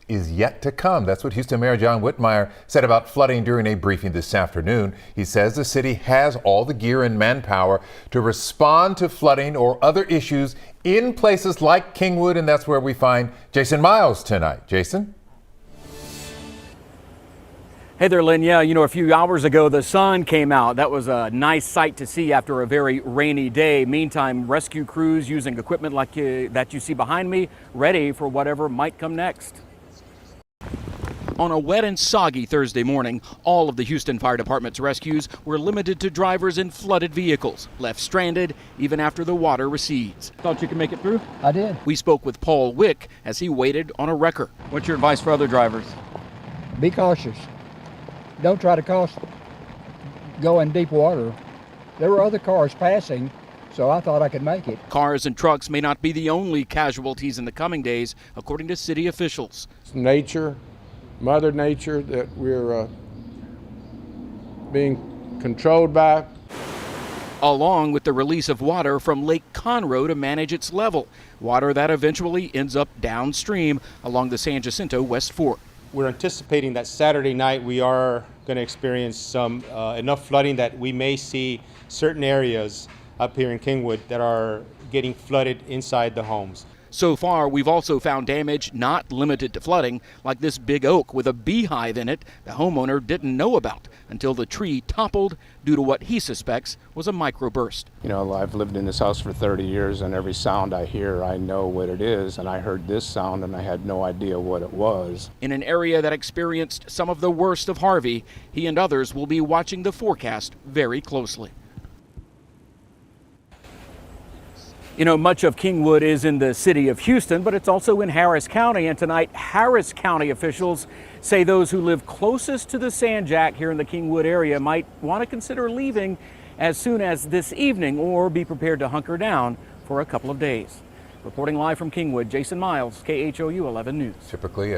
is yet to come. That's what Houston Mayor John Whitmire said about flooding during a briefing this afternoon. He says the city has all the gear and manpower to respond to flooding or other issues in places like Kingwood, and that's where we find Jason Miles tonight. Jason? Hey there, Lynn. Yeah, a few hours ago, the sun came out. That was a nice sight to see after a very rainy day. Meantime, rescue crews using equipment like that you see behind me, ready for whatever might come next. On a wet and soggy Thursday morning, all of the Houston Fire Department's rescues were limited to drivers in flooded vehicles, left stranded even after the water recedes. Thought you could make it through? I did. We spoke with Paul Wick as he waited on a wrecker. What's your advice for other drivers? Be cautious. Don't try to go in deep water. There were other cars passing, so I thought I could make it. Cars and trucks may not be the only casualties in the coming days, according to city officials. It's nature, Mother Nature, that we're being controlled by. Along with the release of water from Lake Conroe to manage its level, water that eventually ends up downstream along the San Jacinto West Fork. We're anticipating that Saturday night we are going to experience some enough flooding that we may see certain areas up here in Kingwood that are getting flooded inside the homes. So far, we've also found damage not limited to flooding, like this big oak with a beehive in it the homeowner didn't know about until the tree toppled due to what he suspects was a microburst. I've lived in this house for 30 years, and every sound I hear, I know what it is, and I heard this sound and I had no idea what it was. In an area that experienced some of the worst of Harvey, he and others will be watching the forecast very closely. Much of Kingwood is in the city of Houston, but it's also in Harris County. And tonight, Harris County officials say those who live closest to the Sand Jack here in the Kingwood area might want to consider leaving as soon as this evening or be prepared to hunker down for a couple of days. Reporting live from Kingwood, Jason Miles, KHOU 11 News. Typically